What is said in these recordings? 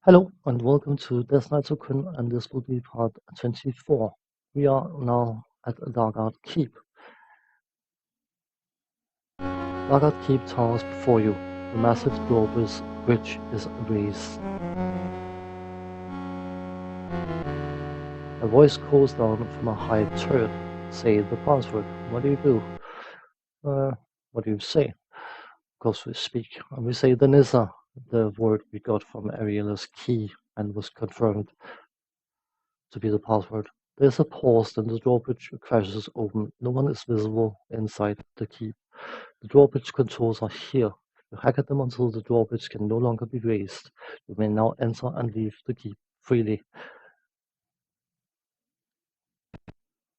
Hello and welcome to Death Knights of Krynn, and this will be part 24. We are now at Dargaard Keep. Dargaard Keep towers before you. The massive drawbridge is raised. A voice calls down from a high turret. Say the password. What do you do? What do you say? Of course we speak, and we say the Nissa, the word we got from Ariela's key and was confirmed to be the password. There's a pause, then the drawbridge crashes open. No one is visible inside the keep. The drawbridge controls are here. You hack at them until the drawbridge can no longer be raised. You may now enter and leave the keep freely.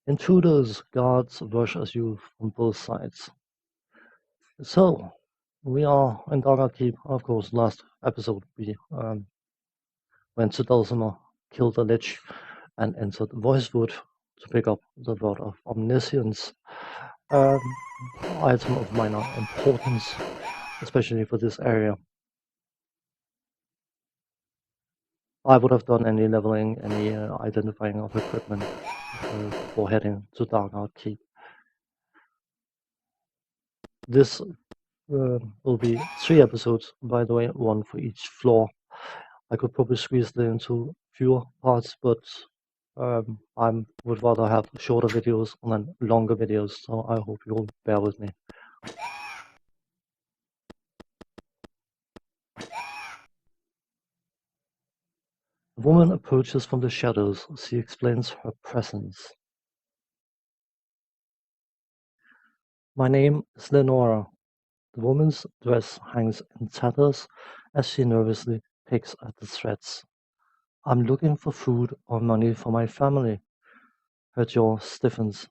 Intruders, guards rush at you from both sides. So, we are in Dargaard Keep. Of course, last episode we went to Dulcimer, killed a lich, and entered Voicewood to pick up the Rod of Omniscience. Item of minor importance, especially for this area. I would have done any leveling, any identifying of equipment before heading to Dargaard Keep. This will be 3 episodes, by the way, 1 for each floor. I could probably squeeze it into fewer parts, but I would rather have shorter videos than longer videos, so I hope you'll bear with me. The woman approaches from the shadows. She explains her presence. My name is Lenora. The woman's dress hangs in tatters as she nervously picks at the threads. I'm looking for food or money for my family. Her jaw stiffens.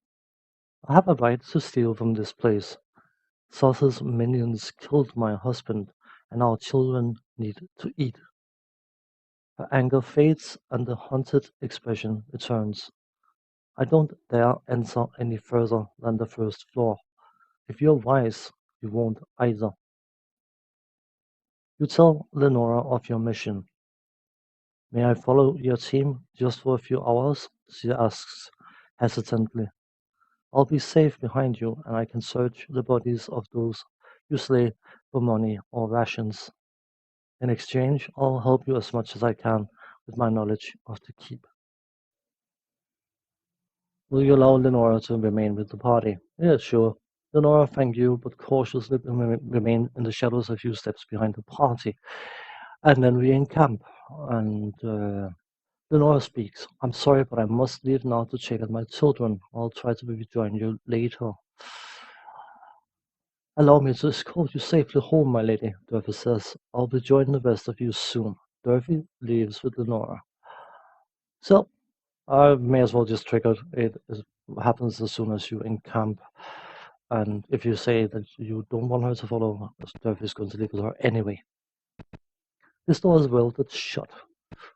I have a right to steal from this place. Saucer's minions killed my husband, and our children need to eat. Her anger fades and the haunted expression returns. I don't dare enter any further than the first floor. If you're wise, you won't either. You tell Lenora of your mission. May I follow your team just for a few hours? She asks hesitantly. I'll be safe behind you, and I can search the bodies of those you slay for money or rations. In exchange, I'll help you as much as I can with my knowledge of the keep. Will you allow Lenora to remain with the party? Yes, sure. Lenora thank you, but cautiously remain in the shadows a few steps behind the party. And then we encamp, and Lenora speaks. I'm sorry, but I must leave now to check on my children. I'll try to rejoin you later. Allow me to escort you safely home, my lady, Durfey says. I'll rejoin the rest of you soon. Durfey leaves with Lenora. So, I may as well just trigger it. It happens as soon as you encamp. And if you say that you don't want her to follow, Durfey is going to leave with her anyway. This door is welded shut,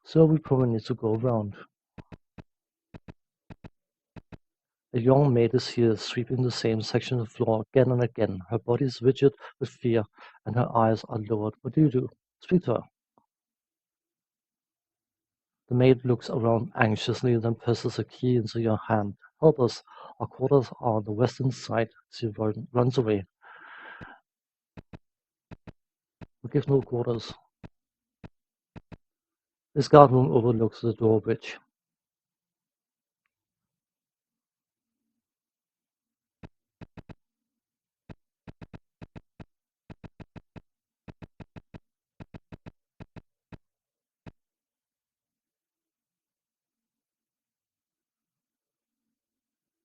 so we probably need to go around. A young maid is here, sweeping the same section of floor again and again. Her body is rigid with fear, and her eyes are lowered. What do you do? Speak to her. The maid looks around anxiously, then presses a key into your hand. Help us. Our quarters are on the western side. She runs away. We give no quarters. This guard room overlooks the drawbridge.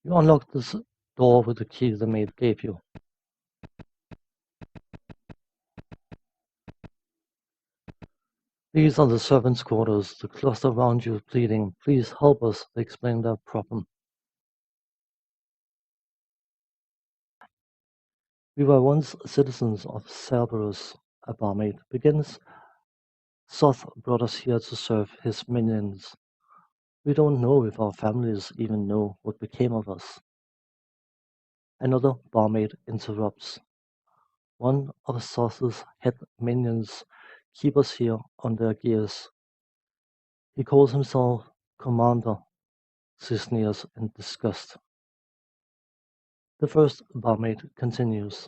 You unlock this door with the key the maid gave you. These are the servants' quarters. The cluster around you is bleeding. Please help us. They explain their problem. We were once citizens of Cerberus, a barmaid begins. Soth brought us here to serve his minions. We don't know if our families even know what became of us. Another barmaid interrupts. One of Soth's head minions keep us here on their gears. He calls himself Commander, she sneers in disgust. The first barmaid continues.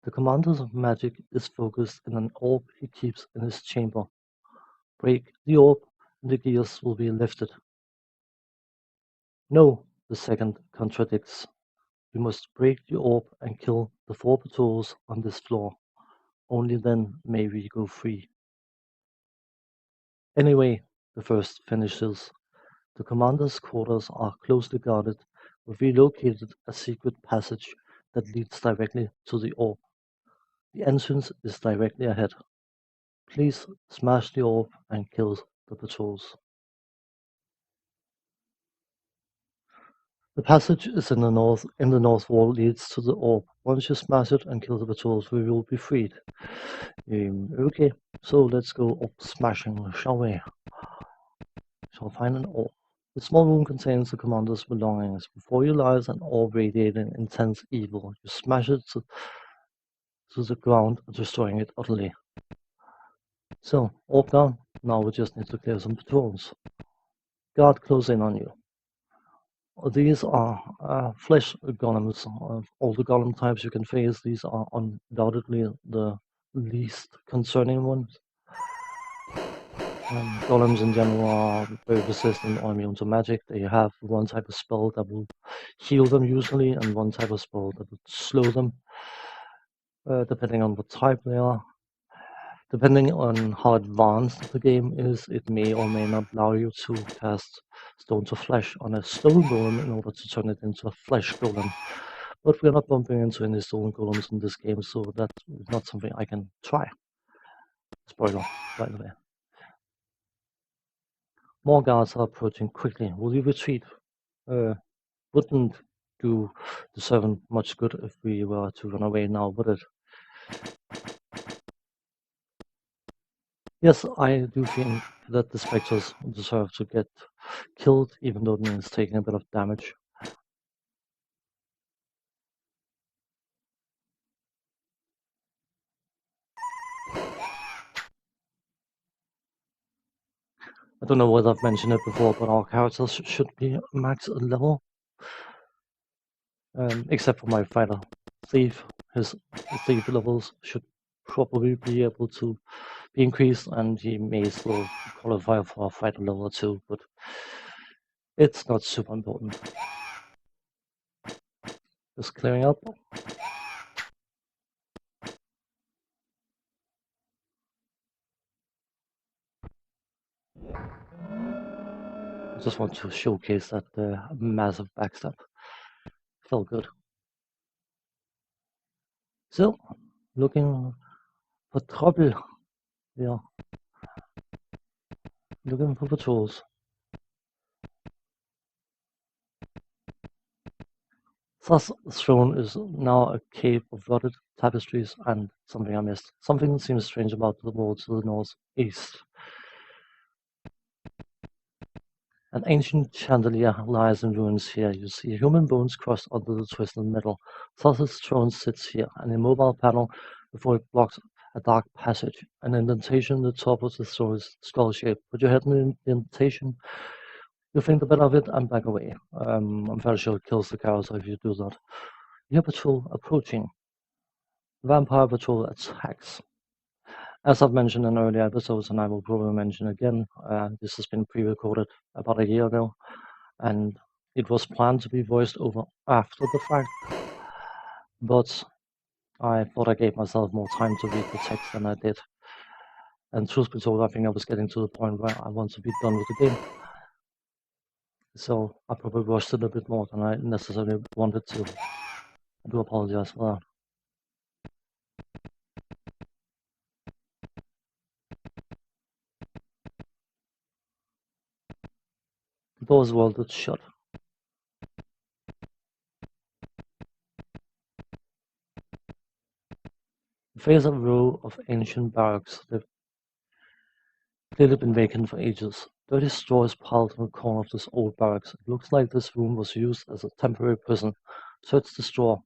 The commander's magic is focused in an orb he keeps in his chamber. Break the orb, and the gears will be lifted. No, the second contradicts. We must break the orb and kill the 4 patrols on this floor. Only then may we go free. Anyway, the first finishes. The commander's quarters are closely guarded. We've relocated a secret passage that leads directly to the orb. The entrance is directly ahead. Please smash the orb and kill the patrols. The passage is in the north wall leads to the orb. Once you smash it and kill the patrols, we will be freed. Okay, so let's go up smashing, shall we? Shall find an orb. The small room contains the commander's belongings. Before you lies an orb radiating intense evil. You smash it to the ground, destroying it utterly. So, orb down. Now we just need to clear some patrols. Guard close in on you. These are flesh golems. Of all the golem types you can face, these are undoubtedly the least concerning ones. Golems in general are very resistant or immune to magic. They have one type of spell that will heal them usually, and one type of spell that will slow them, depending on what type they are. Depending on how advanced the game is, it may or may not allow you to cast Stone to Flesh on a stone golem in order to turn it into a flesh golem. But we're not bumping into any stone golems in this game, so that is not something I can try. Spoiler, by the way. More guards are approaching quickly. Will you retreat? Wouldn't do the servant much good if we were to run away now, would it? Yes, I do think that the specters deserve to get killed, even though it means taking a bit of damage. I don't know whether I've mentioned it before, but our characters should be max level. Except for my fighter thief. His thief levels should probably be able to be increased, and he may still qualify for a fighter level 2, but it's not super important. Just clearing up. I just want to showcase that massive backstab. Felt good. So, looking for trouble. Yeah. Looking for patrols. Thus, throne is now a cave of rotted tapestries and something I missed. Something seems strange about the wall to the northeast. An ancient chandelier lies in ruins here. You see human bones crushed under the twisted metal. Thus, throne sits here, an immobile panel before it blocks a dark passage. An indentation in the top of the throne is skull shaped. Put your head in the indentation. You think a bit of it and back away. I'm fairly sure it kills the character if you do that. You hear patrol approaching. Vampire patrol attacks. As I've mentioned in earlier episodes, and I will probably mention again, this has been pre-recorded about a year ago, and it was planned to be voiced over after the fact, but I thought I gave myself more time to read the text than I did. And truth be told, I think I was getting to the point where I want to be done with the game. So I probably rushed it a bit more than I necessarily wanted to. I do apologize for that. The door is welded shut. You face a row of ancient barracks. They've clearly been vacant for ages. Dirty straw is piled in the corner of this old barracks. It looks like this room was used as a temporary prison. Search the straw.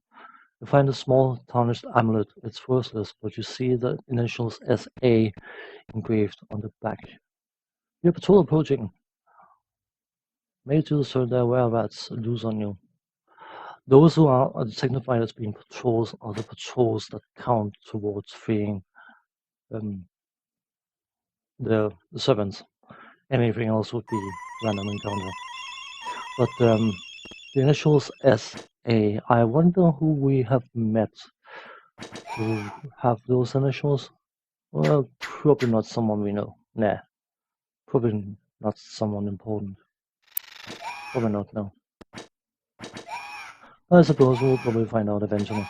You find a small tarnished amulet. It's worthless, but you see the initials SA engraved on the back. Your patrol approaching. Made you so their whereabouts loose on you. Those who are signified as being patrols are the patrols that count towards freeing the servants. Anything else would be random encounter. But the initials SA. I wonder who we have met who have those initials. Well, probably not someone we know. Nah, probably not someone important. Probably not, no. I suppose we'll probably find out eventually.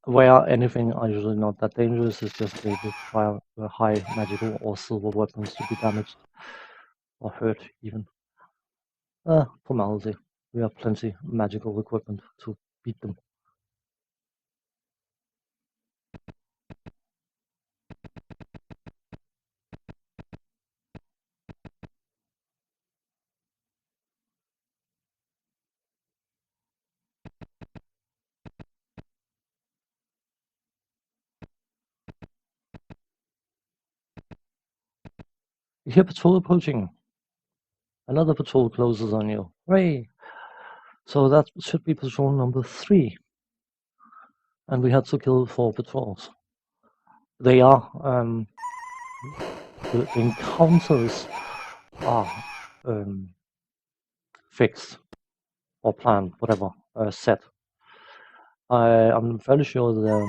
Where anything are usually not that dangerous, it's just they require high magical or silver weapons to be damaged or hurt even. Formality. We have plenty magical equipment to beat them. You hear patrol approaching. Another patrol closes on you. Hooray! So that should be patrol number 3. And we had to kill 4 patrols. They are, the encounters are fixed or planned, whatever, set. I'm fairly sure the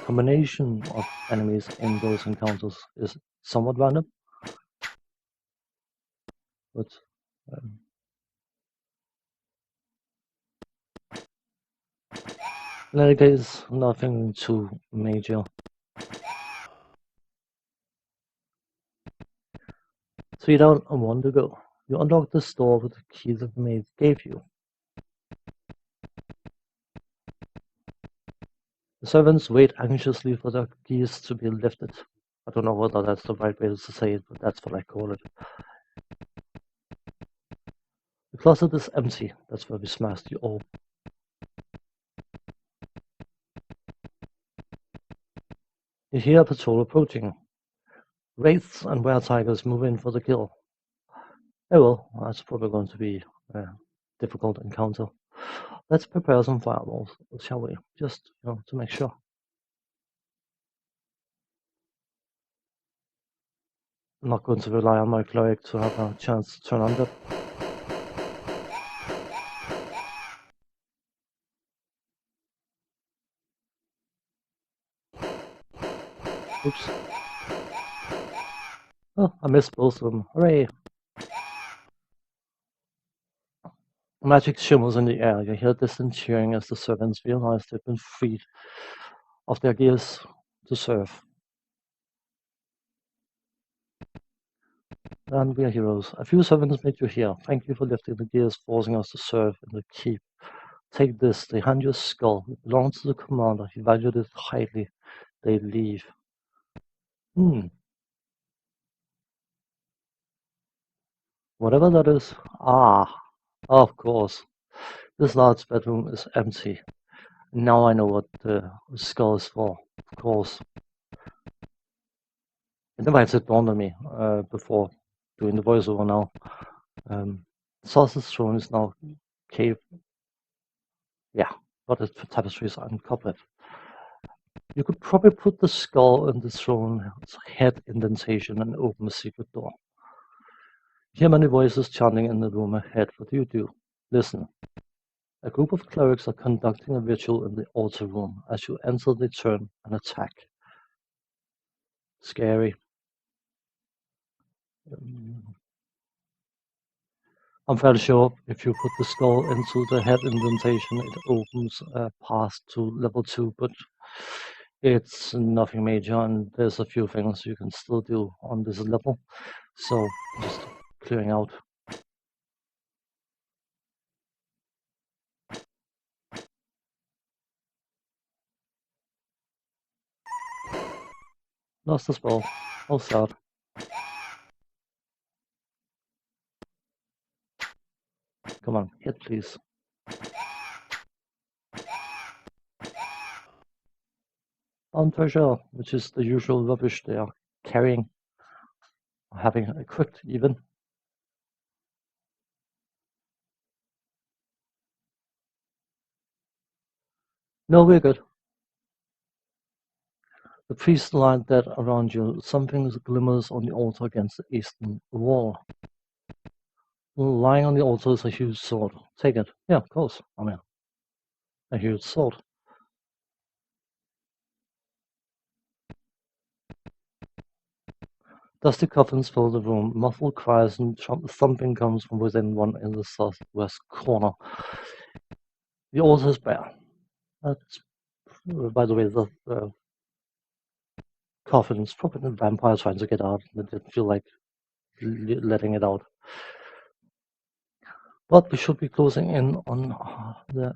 combination of enemies in those encounters is somewhat random, but in any case, nothing too major. So you don't want to go. You unlock the store with the key that the maid gave you. The servants wait anxiously for their keys to be lifted. I don't know whether that's the right way to say it, but that's what I call it. The closet is empty. That's where we smashed you all. You hear a patrol approaching. Wraiths and were-tigers move in for the kill. Oh well, that's probably going to be a difficult encounter. Let's prepare some fireballs, shall we? Just, to make sure. I'm not going to rely on my cleric to have a chance to turn on that. Oops. Oh, I missed both of them. Hooray! Magic shimmers in the air. You hear distant cheering as the servants realize they've been freed of their gears to serve. And we are heroes. A few servants made you here. Thank you for lifting the gears, forcing us to serve in the keep. Take this. They hand you a skull. It belongs to the commander. He valued it highly. They leave. Whatever that is. Ah, of course. This large bedroom is empty. Now I know what the skull is for. Of course. It never had dawned on me before doing the voiceover now. Saucer's throne is now cave. Yeah, but the tapestries are uncovered. You could probably put the skull in the throne's head indentation and open the secret door. Hear many voices chanting in the room ahead. What do you do? Listen. A group of clerics are conducting a ritual in the altar room. As you enter, they turn and attack. Scary. I'm fairly sure if you put the skull into the head indentation, it opens a path to level 2, but it's nothing major, and there's a few things you can still do on this level. So just clearing out. Lost the spell. Oh, sad. Come on, hit please. On treasure, which is the usual rubbish they are carrying, or having equipped even. No, we're good. The priest lied dead around you. Something glimmers on the altar against the eastern wall. Lying on the altar is a huge sword. Take it. Yeah, of course. I mean, a huge sword. Dusty coffins fill the room. Muffled cries and thumping comes from within one in the southwest corner. The altar is bare. That's, by the way, the coffin is probably the vampire trying to get out. They didn't feel like letting it out. But we should be closing in on the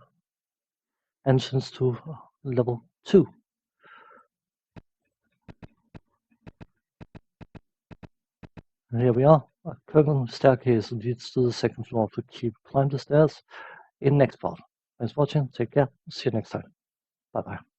entrance to level 2. And here we are. A curving staircase leads to the second floor of the keep. Climb the stairs in next part. Thanks for watching. Take care. See you next time. Bye bye.